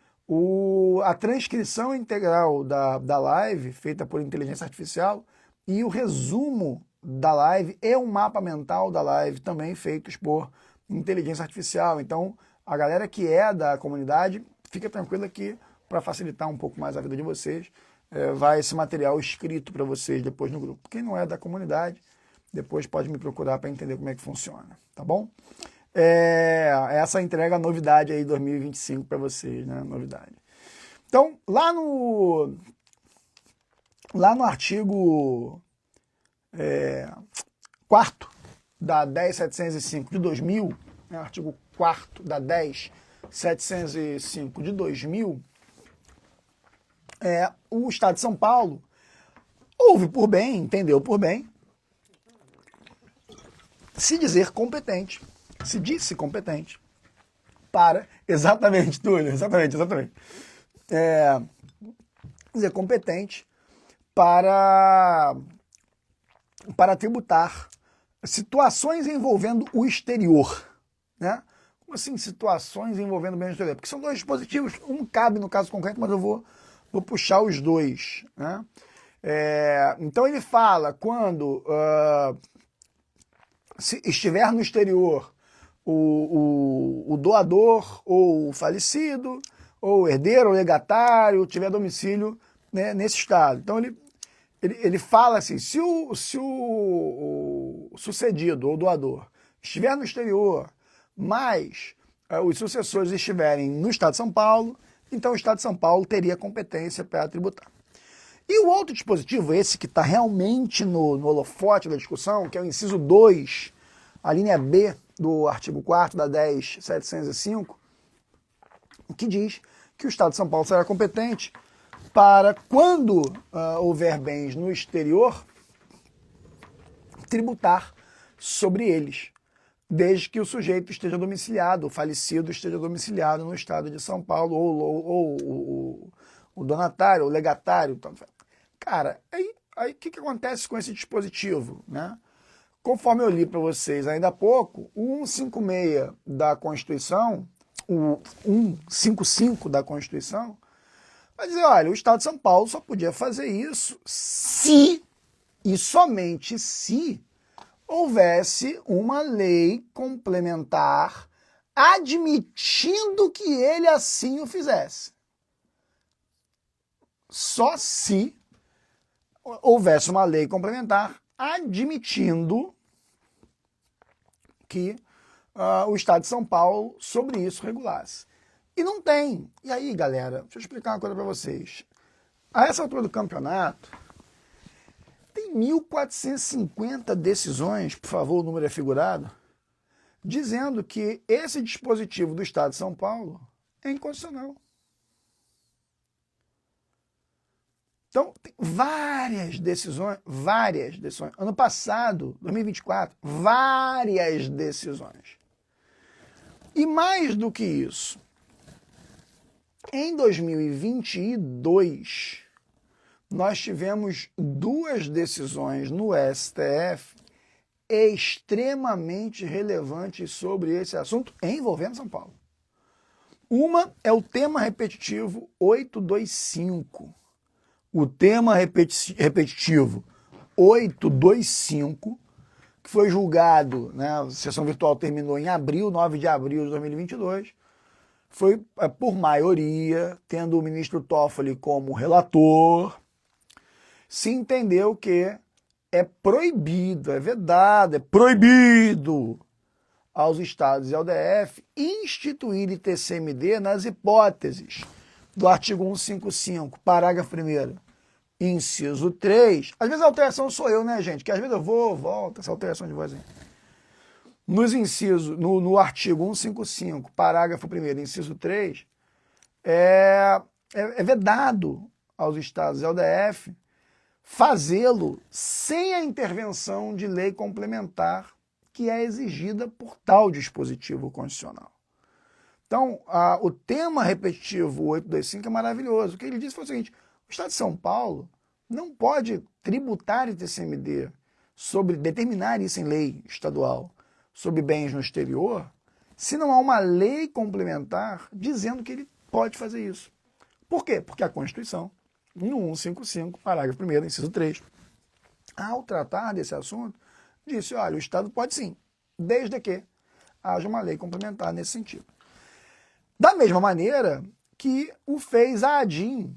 a transcrição integral da live, feita por inteligência artificial, e o resumo da live e um mapa mental da live, também feitos por inteligência artificial. Então, a galera que é da comunidade, fica tranquila que, para facilitar um pouco mais a vida de vocês, vai esse material escrito para vocês depois no grupo. Quem não é da comunidade, depois pode me procurar para entender como é que funciona, tá bom? Essa entrega a novidade aí 2025 para vocês, né? Novidade. Então, lá no artigo 4º da 10.705 de 2000, né? Artigo 4º da 10.705 de 2000, o Estado de São Paulo ouve por bem, entendeu por bem, se dizer competente. Se disse competente para... Exatamente, Túlio, exatamente. Dizer competente para tributar situações envolvendo o exterior, né? Como assim situações envolvendo o bem exterior? Porque são dois dispositivos, um cabe no caso concreto, mas eu vou puxar os dois, né? Então ele fala quando se estiver no exterior o doador ou o falecido, ou o herdeiro ou legatário, tiver domicílio, né, nesse estado. Então ele fala assim, se o sucedido ou doador estiver no exterior, mas os sucessores estiverem no Estado de São Paulo, então o Estado de São Paulo teria competência para tributar. E o outro dispositivo, esse que está realmente no holofote da discussão, que é o inciso 2, a linha B do artigo 4º da 10.705, que diz que o Estado de São Paulo será competente para, quando houver bens no exterior, tributar sobre eles, desde que o sujeito esteja domiciliado, o falecido esteja domiciliado no Estado de São Paulo, ou o donatário, o legatário. Cara, aí o que acontece com esse dispositivo, né? Conforme eu li para vocês ainda há pouco, o 156 da Constituição, o 155 da Constituição, vai dizer, olha, o Estado de São Paulo só podia fazer isso se, e somente se, houvesse uma lei complementar admitindo que ele assim o fizesse. Só se houvesse uma lei complementar admitindo que o Estado de São Paulo sobre isso regulasse. E não tem. E aí, galera, deixa eu explicar uma coisa para vocês. A essa altura do campeonato, tem 1.450 decisões, por favor, o número é figurado, dizendo que esse dispositivo do Estado de São Paulo é inconstitucional. Então, tem várias decisões. Ano passado, 2024, várias decisões. E mais do que isso, em 2022, nós tivemos duas decisões no STF extremamente relevantes sobre esse assunto envolvendo São Paulo. Uma é o tema repetitivo 825. O tema repetitivo 825, que foi julgado, né, a sessão virtual terminou em 9 de abril de 2022, foi por maioria, tendo o ministro Toffoli como relator, se entendeu que é proibido, é vedado, é proibido aos estados e ao DF instituir ITCMD nas hipóteses do artigo 155, parágrafo 1º, inciso 3. Às vezes a alteração sou eu, né, gente? Que às vezes eu volto, essa alteração de voz aí. Nos incisos, no artigo 155, parágrafo 1º, inciso 3, é vedado aos estados e ao DF fazê-lo sem a intervenção de lei complementar que é exigida por tal dispositivo constitucional. Então, o tema repetitivo 825 é maravilhoso. O que ele disse foi o seguinte: o Estado de São Paulo não pode tributar ITCMD sobre determinar isso em lei estadual sobre bens no exterior se não há uma lei complementar dizendo que ele pode fazer isso. Por quê? Porque a Constituição, no 155, parágrafo 1º, inciso 3, ao tratar desse assunto, disse, olha, o Estado pode sim, desde que haja uma lei complementar nesse sentido. Da mesma maneira que o fez a ADIM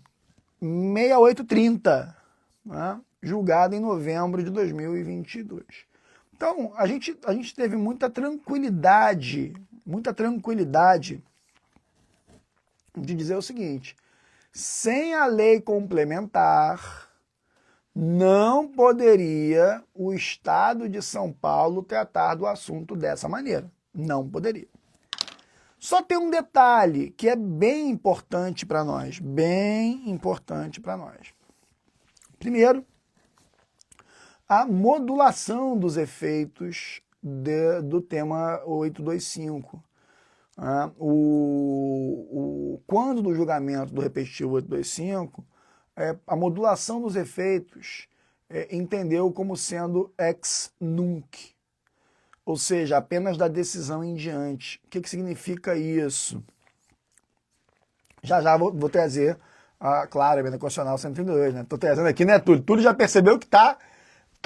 6830, né, julgada em novembro de 2022. Então, a gente teve muita tranquilidade de dizer o seguinte: sem a lei complementar, não poderia o Estado de São Paulo tratar do assunto dessa maneira. Não poderia. Só tem um detalhe que é bem importante para nós. Primeiro, a modulação dos efeitos do tema 825. Quando do julgamento do repetitivo 825, a modulação dos efeitos entendeu como sendo ex nunc, ou seja, apenas da decisão em diante. O que significa isso? Já vou trazer, claro, a emenda constitucional 132, né? Estou trazendo aqui, né, Túlio? Túlio já percebeu que tá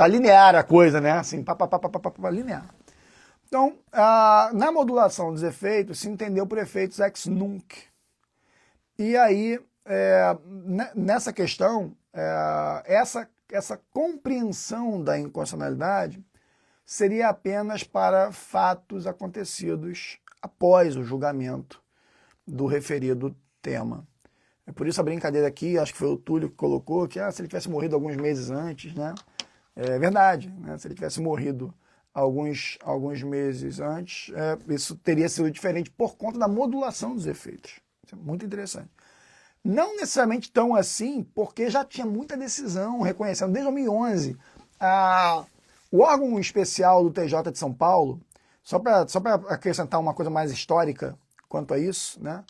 linear a coisa, né? Assim, linear. Então, na modulação dos efeitos, se entendeu por efeitos ex nunc. E aí, nessa questão, essa compreensão da inconstitucionalidade seria apenas para fatos acontecidos após o julgamento do referido tema. É por isso a brincadeira aqui, acho que foi o Túlio que colocou, que se ele tivesse morrido alguns meses antes, né? É verdade, né? Se ele tivesse morrido alguns meses antes, isso teria sido diferente por conta da modulação dos efeitos. Isso é muito interessante. Não necessariamente tão assim, porque já tinha muita decisão reconhecendo, desde 2011, o órgão especial do TJ de São Paulo, só para acrescentar uma coisa mais histórica quanto a isso, né?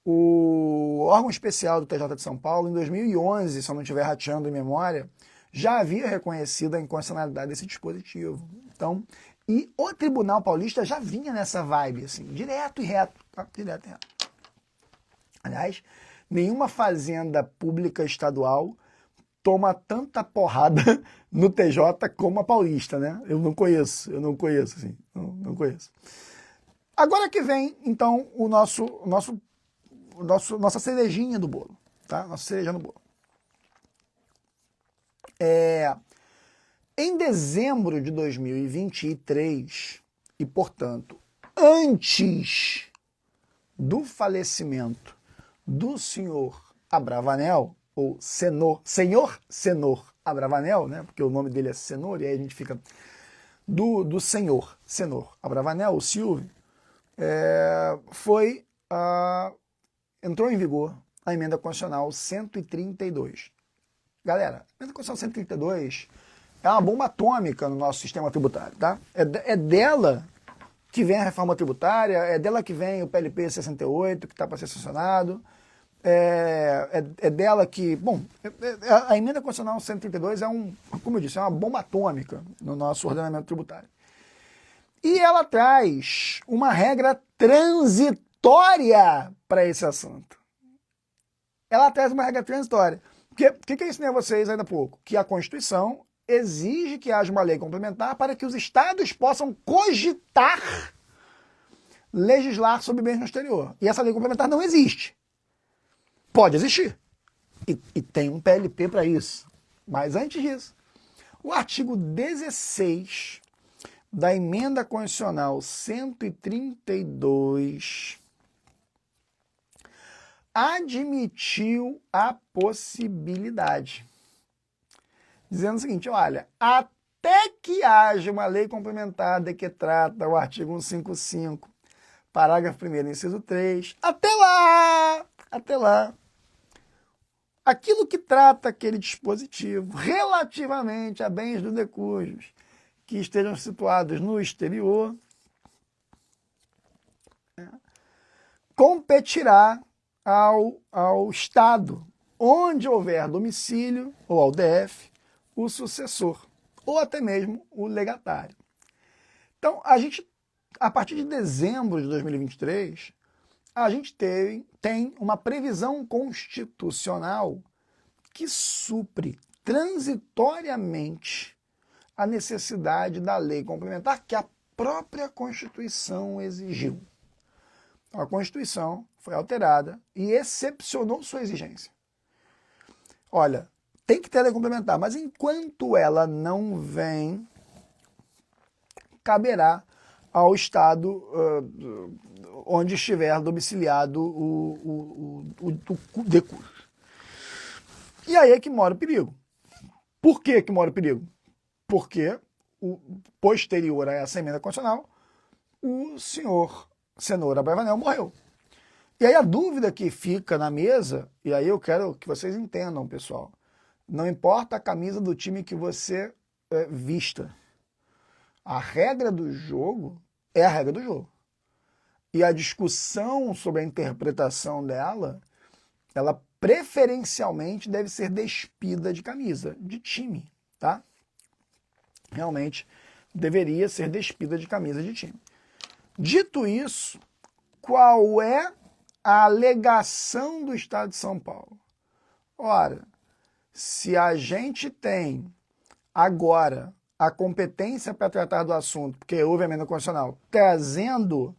O órgão especial do TJ de São Paulo, em 2011, se eu não estiver rateando em memória, já havia reconhecido a inconstitucionalidade desse dispositivo. Então, e o Tribunal Paulista já vinha nessa vibe, assim, direto e reto. Tá? Direto e reto. Aliás, nenhuma fazenda pública estadual toma tanta porrada no TJ como a paulista, né? Eu não conheço, assim, não conheço. Agora que vem, então, nossa cerejinha do bolo, tá? Nossa cereja no bolo. Em dezembro de 2023, e, portanto, antes do falecimento do senhor Abravanel, ou senhor Cenor Abravanel, né? Porque o nome dele é Cenor, e aí a gente fica do senhor Cenor Abravanel, o Silvio, entrou em vigor a emenda constitucional 132. Galera, a emenda constitucional 132 é uma bomba atômica no nosso sistema tributário, tá? É dela que vem a reforma tributária, é dela que vem o PLP 68, que está para ser sancionado, é dela que... Bom, a emenda constitucional 132 como eu disse, é uma bomba atômica no nosso ordenamento tributário. E ela traz uma regra transitória para esse assunto. Ela traz uma regra transitória. O que eu ensinei a vocês ainda há pouco? Que a Constituição exige que haja uma lei complementar para que os estados possam cogitar legislar sobre bens no exterior. E essa lei complementar não existe. Pode existir. E tem um PLP para isso. Mas antes disso, o artigo 16 da Emenda Constitucional 132 admitiu a possibilidade, dizendo o seguinte, olha, até que haja uma lei complementar que trata o artigo 155, parágrafo 1º, inciso 3, até lá, aquilo que trata aquele dispositivo relativamente a bens do decujos que estejam situados no exterior, competirá ao Estado, onde houver domicílio, ou ao DF, o sucessor, ou até mesmo o legatário. Então, a partir de dezembro de 2023, a gente tem uma previsão constitucional que supre transitoriamente a necessidade da lei complementar que a própria Constituição exigiu. A Constituição foi alterada e excepcionou sua exigência. Olha, tem que ter a lei complementar, mas enquanto ela não vem, caberá ao Estado onde estiver domiciliado o decujus. E aí é que mora o perigo. Por que mora o perigo? Porque, posterior a essa emenda constitucional, o senhor Cenoura Abravanel morreu. E aí a dúvida que fica na mesa, e aí eu quero que vocês entendam, pessoal, não importa a camisa do time que você vista, a regra do jogo é a regra do jogo. E a discussão sobre a interpretação dela, ela preferencialmente deve ser despida de camisa, de time, tá? Realmente deveria ser despida de camisa de time. Dito isso, qual é a alegação do Estado de São Paulo? Ora, se a gente tem agora a competência para tratar do assunto, porque houve a emenda constitucional, trazendo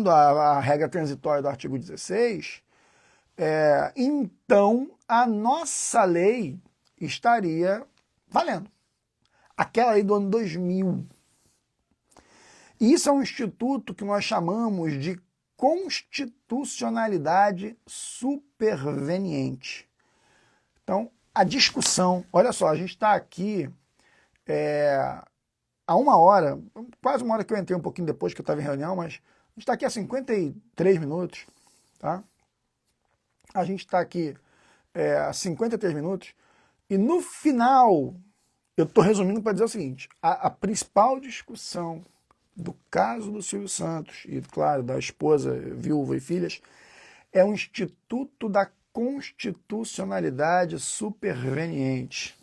a regra transitória do artigo 16, então a nossa lei estaria valendo. Aquela lei do ano 2000. Isso é um instituto que nós chamamos de constitucionalidade superveniente. Então, a discussão, olha só, a gente está aqui há uma hora, quase uma hora que eu entrei um pouquinho depois que eu estava em reunião, mas a gente está aqui há 53 minutos, tá? A gente está aqui há 53 minutos e no final, eu estou resumindo para dizer o seguinte, a principal discussão do caso do Silvio Santos e, claro, da esposa, viúva e filhas, é o Instituto da Constitucionalidade Superveniente.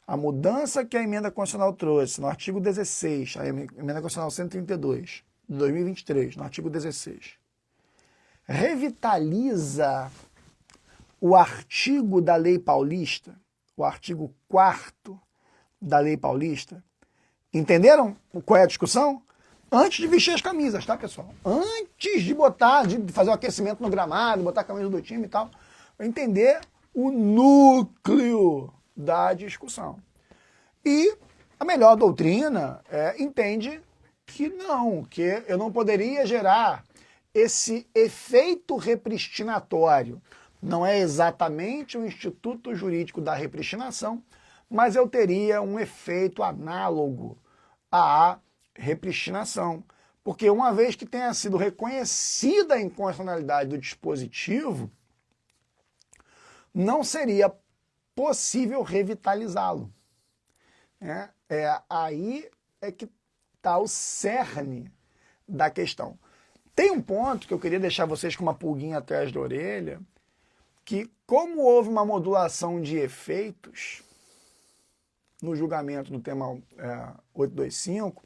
A mudança que a emenda constitucional trouxe no artigo 16, a emenda constitucional 132, de 2023, no artigo 16, revitaliza o artigo da Lei Paulista, o artigo 4º da Lei Paulista. Entenderam qual é a discussão? Antes de vestir as camisas, tá, pessoal? Antes de fazer o aquecimento no gramado, botar a camisa do time e tal, entender o núcleo da discussão. E a melhor doutrina entende que não, que eu não poderia gerar esse efeito repristinatório. Não é exatamente o instituto jurídico da repristinação, mas eu teria um efeito análogo à repristinação. Porque uma vez que tenha sido reconhecida a inconstitucionalidade do dispositivo, não seria possível revitalizá-lo. Aí é que está o cerne da questão. Tem um ponto que eu queria deixar vocês com uma pulguinha atrás da orelha, que como houve uma modulação de efeitos no julgamento do tema 825,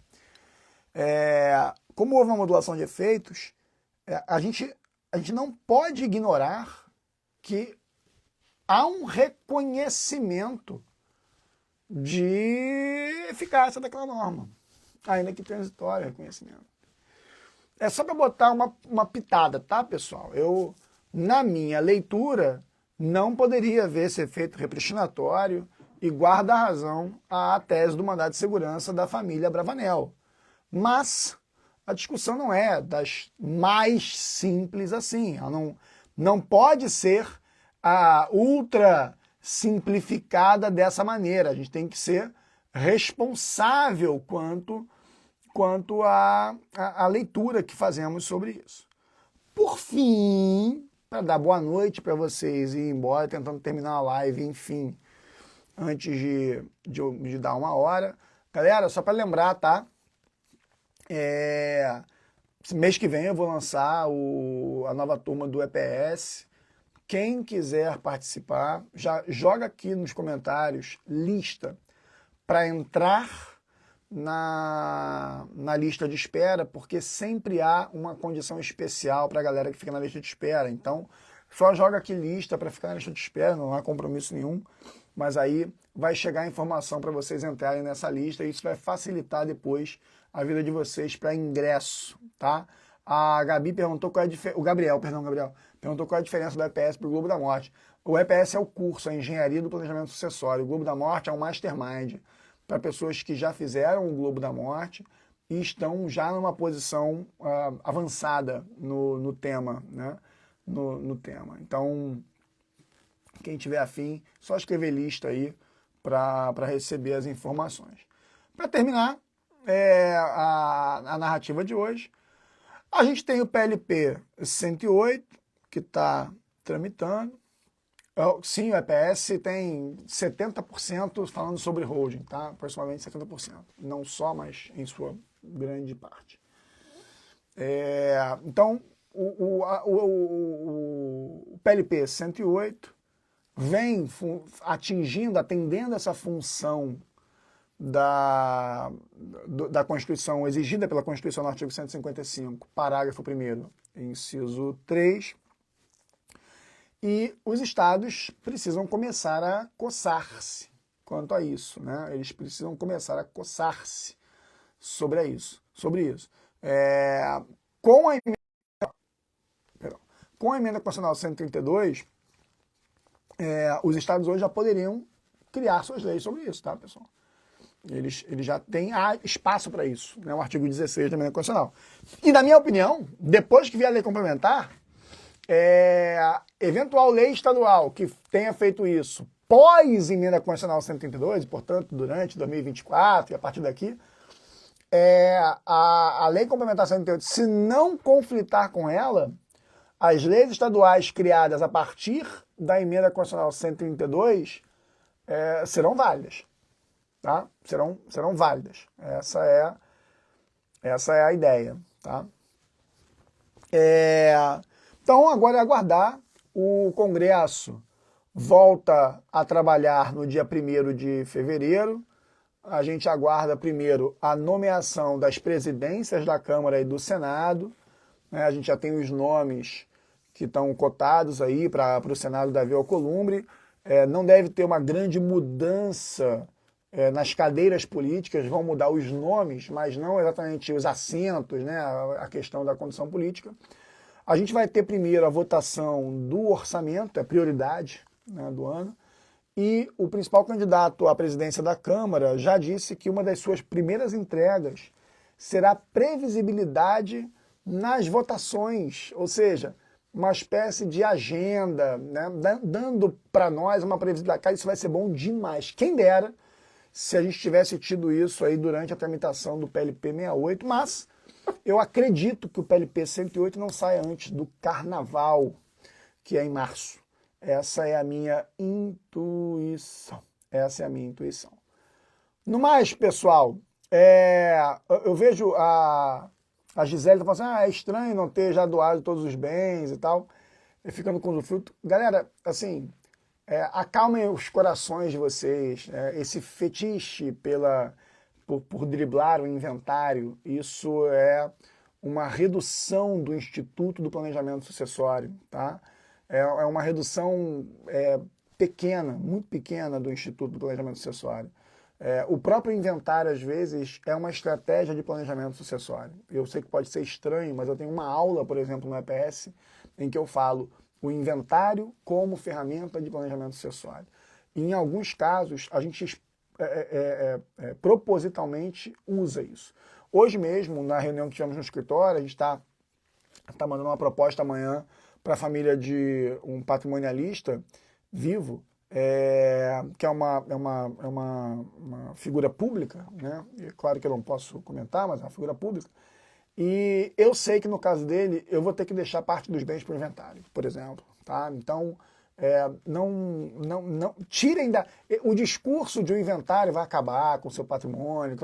como houve uma modulação de efeitos, a gente não pode ignorar que há um reconhecimento de eficácia daquela norma, ainda que transitório reconhecimento. É só para botar uma pitada, tá, pessoal? Na minha leitura, não poderia haver esse efeito repristinatório e guarda a razão à tese do mandado de segurança da família Bravanel. Mas a discussão não é das mais simples assim. Ela não pode ser ultra simplificada dessa maneira. A gente tem que ser responsável quanto à leitura que fazemos sobre isso. Por fim, para dar boa noite para vocês e ir embora, tentando terminar a live, enfim, antes de dar 1 hora. Galera, só para lembrar, tá? Mês que vem eu vou lançar a nova turma do EPS. Quem quiser participar, já joga aqui nos comentários lista para entrar na lista de espera, porque sempre há uma condição especial para a galera que fica na lista de espera. Então, só joga aqui lista para ficar na lista de espera, não há compromisso nenhum, mas aí vai chegar a informação para vocês entrarem nessa lista e isso vai facilitar depois a vida de vocês para ingresso, tá? A Gabi perguntou qual é a diferença. Gabriel, perguntou qual é a diferença do EPS para o Globo da Morte. O EPS é o curso, a Engenharia do Planejamento Sucessório. O Globo da Morte é um mastermind para pessoas que já fizeram o Globo da Morte e estão já numa posição avançada no tema, né? No tema. Então, quem tiver afim, só escrever lista aí para receber as informações. Para terminar a narrativa de hoje, a gente tem o PLP 108, que está tramitando. Sim, o EPS tem 70% falando sobre holding, tá? Aproximadamente 70%. Não só, mas em sua grande parte. Então, o PLP 108 vem atendendo essa função da Constituição, exigida pela Constituição no artigo 155, parágrafo 1º, inciso 3, e os estados precisam começar a coçar-se quanto a isso, né? Eles precisam começar a coçar-se sobre isso. Com a emenda constitucional 132, os estados hoje já poderiam criar suas leis sobre isso, tá, pessoal? Eles já têm espaço para isso, né? O artigo 16 da emenda constitucional. E, na minha opinião, depois que vier a lei complementar, eventual lei estadual que tenha feito isso pós-emenda constitucional 132, portanto, durante 2024 e a partir daqui, a lei complementar 138, se não conflitar com ela, as leis estaduais criadas a partir da emenda constitucional 132 serão válidas. Tá? Serão válidas. Essa é a ideia. Tá? Então, agora é aguardar. O Congresso volta a trabalhar no dia 1º de fevereiro. A gente aguarda primeiro a nomeação das presidências da Câmara e do Senado. Né? A gente já tem os nomes que estão cotados aí para o Senado Davi Alcolumbre. Não deve ter uma grande mudança nas cadeiras políticas, vão mudar os nomes, mas não exatamente os assentos, né? A questão da condição política. A gente vai ter primeiro a votação do orçamento, é prioridade, né, do ano, e o principal candidato à presidência da Câmara já disse que uma das suas primeiras entregas será previsibilidade nas votações, ou seja, uma espécie de agenda, né, dando para nós uma previsibilidade. Cara, isso vai ser bom demais. Quem dera se a gente tivesse tido isso aí durante a tramitação do PLP 68, mas eu acredito que o PLP 108 não saia antes do Carnaval, que é em março. Essa é a minha intuição. No mais, pessoal, eu vejo a Gisele falando assim, é estranho não ter já doado todos os bens e tal, ficando com o fruto. Galera, assim, acalmem os corações de vocês. Esse fetiche por driblar o inventário, isso é uma redução do Instituto do Planejamento Sucessório, tá? É uma redução pequena, muito pequena do Instituto do Planejamento Sucessório. O próprio inventário, às vezes, é uma estratégia de planejamento sucessório. Eu sei que pode ser estranho, mas eu tenho uma aula, por exemplo, no EPS, em que eu falo o inventário como ferramenta de planejamento sucessório. E, em alguns casos, a gente propositalmente usa isso. Hoje mesmo, na reunião que tivemos no escritório, a gente está mandando uma proposta amanhã para a família de um patrimonialista vivo, que é uma figura pública, né? E claro que eu não posso comentar, mas é uma figura pública. E eu sei que no caso dele, eu vou ter que deixar parte dos bens para o inventário, por exemplo. Tá? Então, não tirem o discurso de um inventário vai acabar com o seu patrimônio.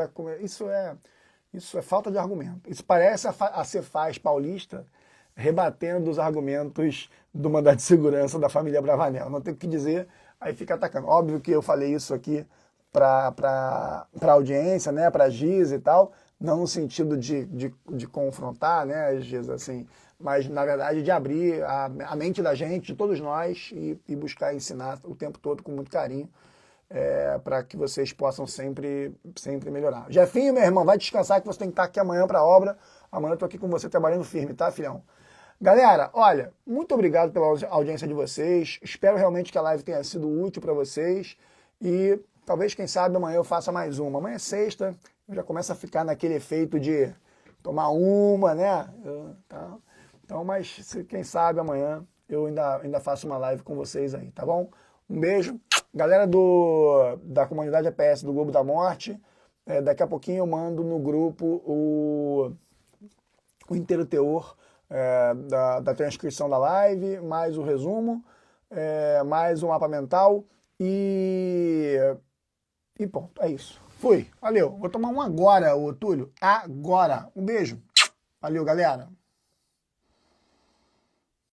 Isso é falta de argumento. Isso parece a Cefaz paulista rebatendo os argumentos do mandado de segurança da família Bravanel. Não tem o que dizer, aí fica atacando. Óbvio que eu falei isso aqui para a audiência, né, para a Giz e tal, não no sentido de confrontar, né, Giz, assim, mas na verdade de abrir a mente da gente, de todos nós, e buscar ensinar o tempo todo com muito carinho, para que vocês possam sempre melhorar. Jefinho, meu irmão, vai descansar que você tem que estar aqui amanhã para a obra. Amanhã eu estou aqui com você trabalhando firme, tá, filhão? Galera, olha, muito obrigado pela audiência de vocês. Espero realmente que a live tenha sido útil para vocês. E talvez, quem sabe, amanhã eu faça mais uma. Amanhã é sexta, eu já começo a ficar naquele efeito de tomar uma, né? Então, mas quem sabe amanhã eu ainda faço uma live com vocês aí, tá bom? Um beijo. Galera da comunidade EPS do Globo da Morte, daqui a pouquinho eu mando no grupo o inteiro teor da transcrição da live, mais o resumo, mais o mapa mental e pronto, é isso. Fui, valeu. Vou tomar um agora, ô Túlio. Agora. Um beijo. Valeu, galera.